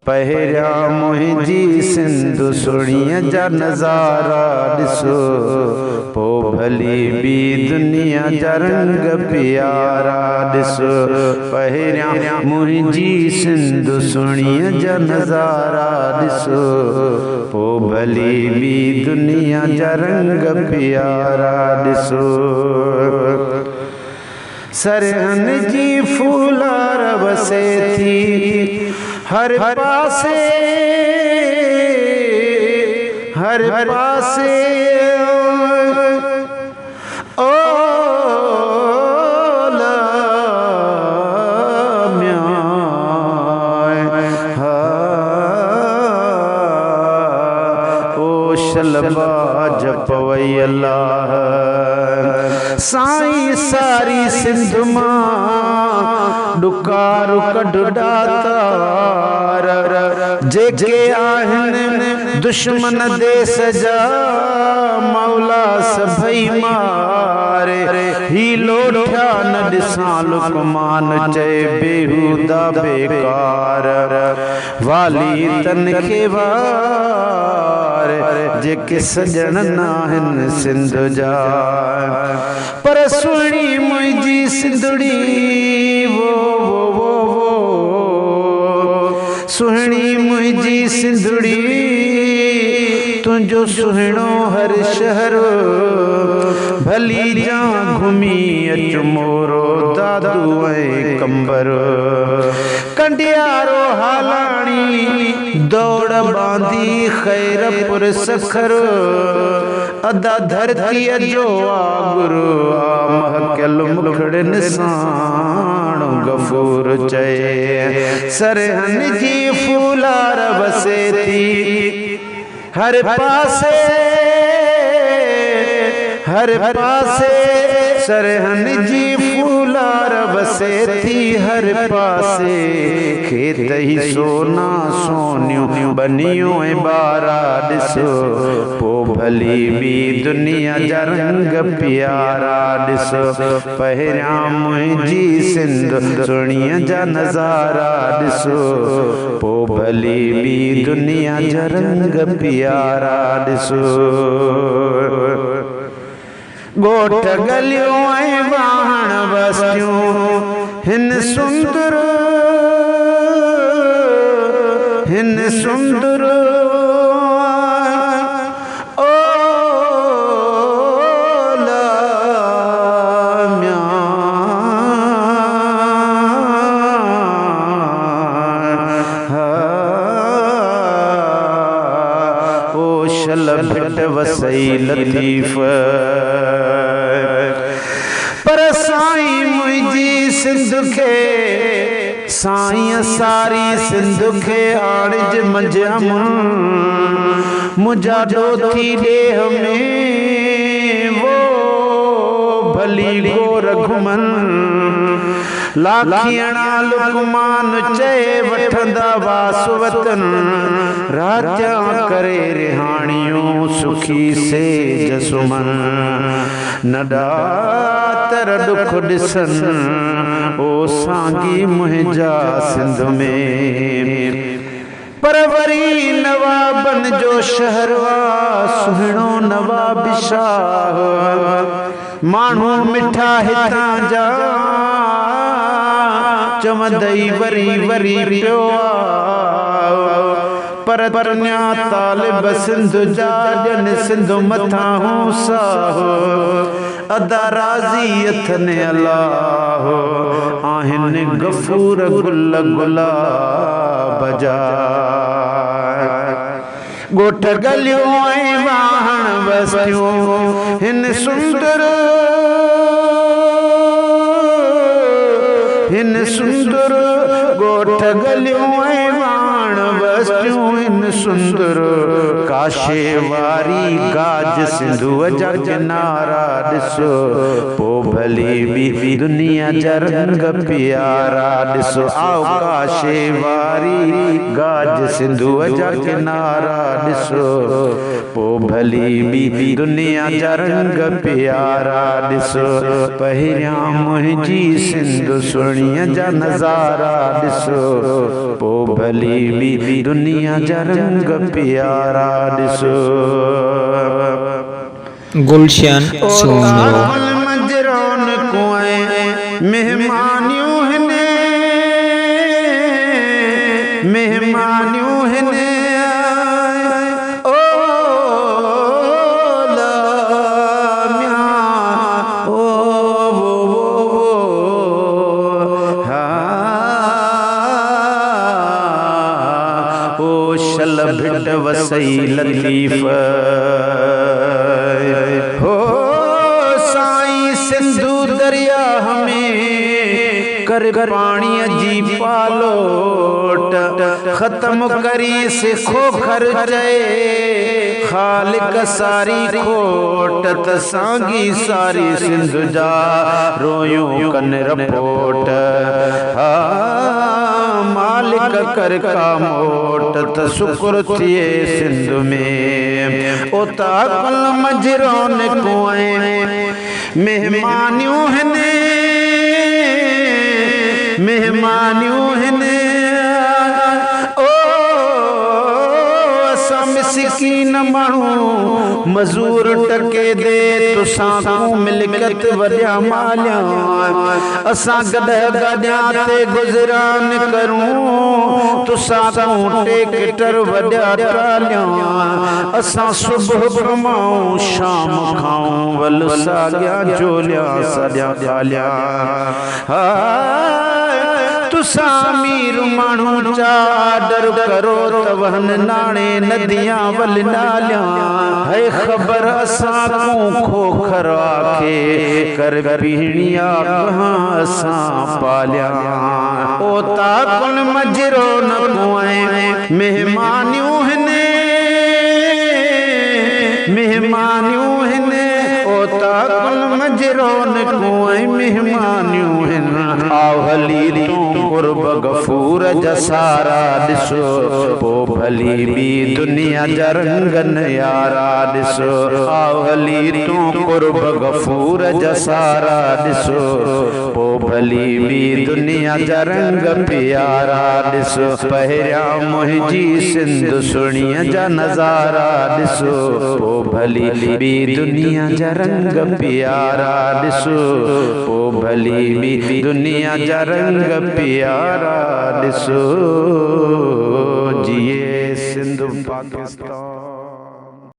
पहिरिया मुंहिंजी सिंध सुणीअ जा नज़ारा ॾिसो, पो भली ॿी दुनिया जा रंग प्यारा ॾिसो। पहिरिया मुंहिंजी सिंध सुणीअ जा नज़ारा ॾिसो, पो भली ॿी दुनिया जा रंग प्यारा ॾिसो। सरहन जी फूलार वसे थी हर पासे, हर पासे ओ शलबा जपवई अल्लाह साईं सारी सिंध मां डुकार कढुडातार जेके आहिनि दुश्मन देश जा मौला सभई मारे। ही लोठा न ॾिसां लुकमान चए बेहूदा बेकार, वाली तन खे वार जेके सजण नाहिनि सिंध जा। पर सुहिणी मुंहिंजी सिंधड़ी वो वो वो सुहिणी मुंहिंजी सिंधड़ी तुंहिंजो सुहिणो हर शहर भली जा घुमी अच मोरो दादू ऐं कंबर। कंडियारो हालाणी दौड़ बांधी खैरपुर सखर अदा धरतीअ जो आगुरु आ महकल मुखड़े निसाण गफूर चए। सरहन जी फूलार बसे थी हर पासे, हर पासे सरहन जी फूलार बसे थी हर पासे। खेत ही सोना सोनियूं बनियूं ऐं बारा ॾिसो, पो भली ॿी दुनिया जा रंग प्यारा ॾिसो। पहिरिया मुंहिंजी सिंध सुणीअ जा नज़ारा ॾिसो, पो भली ॿी दुनिया जा रंग प्यारा ॾिसो। गोठ गलियूं ऐं वाहण बस्तियूं हिन सुंदर, हिन सुंदर वसई लतीफ। पर साईं मुंहिंजी सिंध खे, साईं सारी सिंध खे आणिज मंझम मुंहिंजा ॾोथी ॾेह में वो भली गोर घुमन। लाखियणा लुकमान चए वठंदा वासुवतन, राजा करे रिहाणियूं सुखी से जसुमन। नडातर दुख ॾिसन ओ सांगी मुंहिंजा सिंध में। पर वरी नवाबन जो शहरवा सुहिणो नवाब शाह, माण्हू मिठा हितां जा चमदई वरी वरी पियो। पर परन्या तालिब सिंध जा ॼन सिंध मथां हूं साह। अदा राज़ी अथनि अलाह आहिनि गफूर गुल गुलाब जा। गोठ गलियूं ऐं वाहण बस्तियूं हिन सुंदर, हिन सुंदर गोठ गलियूं ऐं वाहण बस्तियूं हिन सुंदर। काशे वारी गाज सिंधु जा किनारा ॾिसो पो भली बी दुनिया जा रंग प्यारा ॾिसो आओ काशे वारी गाज सिंधु जा किनारा ॾिसो पो भली बी दुनिया जा रंग प्यारा ॾिसो पहिरियां मुंहिंजी सिंधु सुणीअ जा नज़ारा ॾिसो पो भली बी दुनिया जा रंग प्यारा ॾिसो गुलशन सोमरो मजरोन कुएं मेहमानियूं हने मेहमानियूं हने ओ लामिया ओ वो हा ओ शल भिट वसई लतीफ हो साईं सिंधु दरिया हमें कर पानी जी पालोट खत्म करी से खोखर जय खालिक सारी खोट तसांगी सारी सिंधु जा रोयूं कन रपोट मालिक कर का मोट त शुक्र थिए सिंध में उता कुल मजरोन कुएं मेहमानियूं हने मेहमानियूं हने ओ असां मिसकीन माण्हू मजूर टके दे तुसां को मिलकत वड्या मालिया असां गॾ गॾिया ते गुज़रान करूं तुसां को टेकटर वड्या टालिया असां सुबह कमाऊं शाम खाऊं वल साॻिया जोलिया सॼा ॻाल्हिया तुसां अमीर माण्हू चादर करो त वहन नाणे नदियां वल नालिया है ख़बर असां को खोखर आखे कर पीणिया कहाँ असां पालिया ओ ताकुन मजरो न कुएं मेहमानियूं हने मेहमानियूं हने ओ ताकुन मजरो न कुएं मेहमानियूं हने आओ हली तूं कुर्ब गफूर जा सारा ॾिसो पो भली बी दुनिया जा रंगन यारा ॾिसो आओ हली तूं कुर्ब गफूर जा सारा ॾिसो पो भली बी दुनिया जा रंग प्यारा ॾिसो पहिरियां मुंहिंजी सिंध सुणीअ जा नज़ारा ॾिसो पो भली बी दुनिया जा रंग प्यारा ॾिसो पो भली बी दुनिया जा रंग प्यारा ॾिसो जिए सिंध पाकिस्तान।